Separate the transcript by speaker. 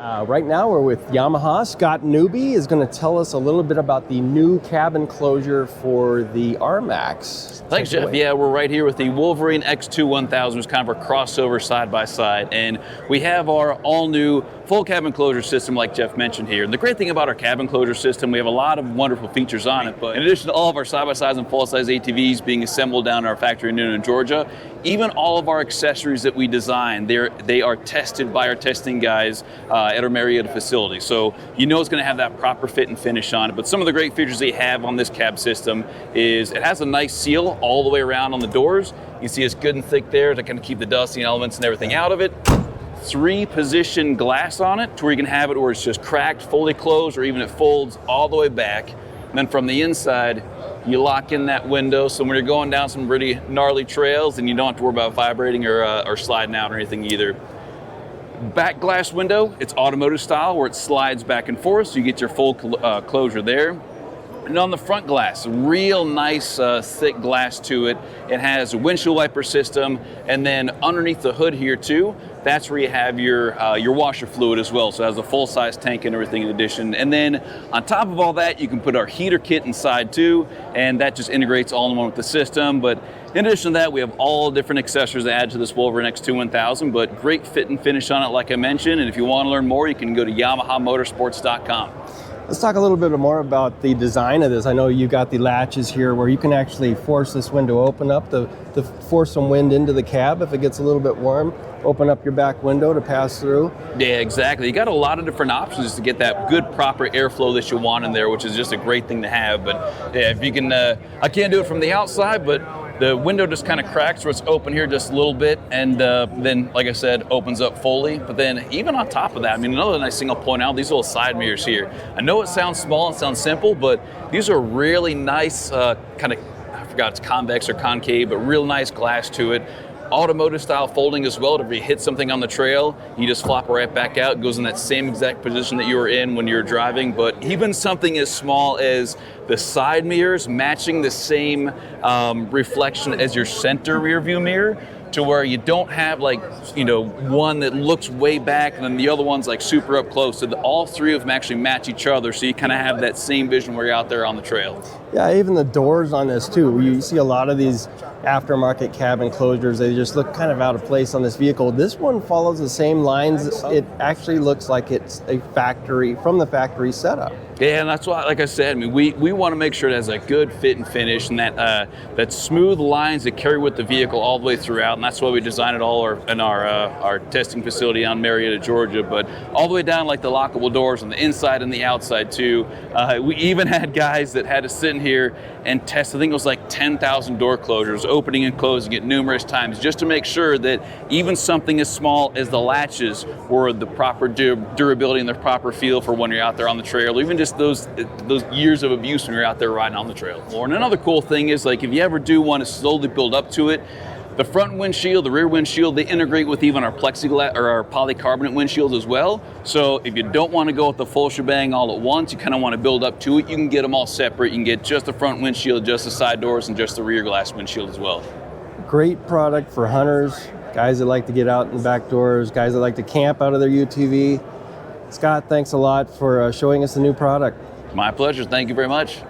Speaker 1: Right now we're with Yamaha. Scott Newby is going to tell us a little bit about the new cab enclosure for the Rmax.
Speaker 2: Thanks, Jeff. Yeah, we're right here with the Wolverine X2 1000, which is kind of a crossover side-by-side. And we have our all-new full cab enclosure system like Jeff mentioned here. And the great thing about our cab enclosure system, we have a lot of wonderful features on it. But in addition to all of our side-by-sides and full-size ATVs being assembled down in our factory in Newnan, Georgia, even all of our accessories that we design, they are tested by our testing guys at our Marietta facility. So you know it's going to have that proper fit and finish on it. But some of the great features they have on this cab system is it has a nice seal all the way around on the doors. You can see it's good and thick there to kind of keep the dust and elements and everything out of it. 3-position glass on it to where you can have it where it's just cracked, fully closed, or even it folds all the way back. And then from the inside, you lock in that window, so when you're going down some pretty gnarly trails, and you don't have to worry about vibrating or sliding out or anything either. Back glass window, it's automotive style where it slides back and forth, so you get your full closure there. And on the front glass, real nice thick glass to it. It has a windshield wiper system, and then underneath the hood here too, that's where you have your washer fluid as well. So it has a full-size tank and everything in addition. And then on top of all that, you can put our heater kit inside too, and that just integrates all in one with the system. But in addition to that, we have all different accessories to add to this Wolverine X2 1000, but great fit and finish on it like I mentioned. And if you want to learn more, you can go to YamahaMotorsports.com.
Speaker 1: Let's talk a little bit more about the design of this. I know you got the latches here where you can actually force this window open up to force some wind into the cab if it gets a little bit warm. Open up your back window to pass through.
Speaker 2: Yeah, exactly. You got a lot of different options to get that good proper airflow that you want in there, which is just a great thing to have. But yeah, if you can, I can't do it from the outside, but the window just kind of cracks where it's open here just a little bit, and then, like I said, opens up fully. But then even on top of that, I mean, another nice thing I'll point out, these little side mirrors here. I know it sounds small and sounds simple, but these are really nice kind of, I forgot it's convex or concave, but real nice glass to it. Automotive style folding as well. If you hit something on the trail, you just flop it right back out. It goes in that same exact position that you were in when you were driving. But even something as small as the side mirrors matching the same reflection as your center rear view mirror, to where you don't have like, you know, one that looks way back and then the other one's like super up close. So all three of them actually match each other, so you kind of have that same vision where you're out there on the trail.
Speaker 1: Yeah, even the doors on this too. You see a lot of these aftermarket cab enclosures, they just look kind of out of place on this vehicle. This one follows the same lines. It actually looks like it's a factory, from the factory setup.
Speaker 2: Yeah, and that's why, like I said, I mean, we want to make sure it has a good fit and finish, and that smooth lines that carry with the vehicle all the way throughout, and that's why we designed it all in our testing facility on Marietta, Georgia, but all the way down like the lockable doors on the inside and the outside too. We even had guys that had to sit in here and test, I think it was like 10,000 door closures, opening and closing it numerous times, just to make sure that even something as small as the latches were the proper durability and the proper feel for when you're out there on the trail, or even just those years of abuse when you're out there riding on the trail. And another cool thing is, like, if you ever do want to slowly build up to it, the front windshield, the rear windshield, they integrate with even our plexiglass or our polycarbonate windshield as well. So if you don't want to go with the full shebang all at once, you kind of want to build up to it, you can get them all separate. You can get just the front windshield, just the side doors, and just the rear glass windshield as well. Great
Speaker 1: product for hunters, guys that like to get out in the back doors, guys that like to camp out of their UTV. Scott, thanks a lot for showing us the new product.
Speaker 2: My pleasure. Thank you very much.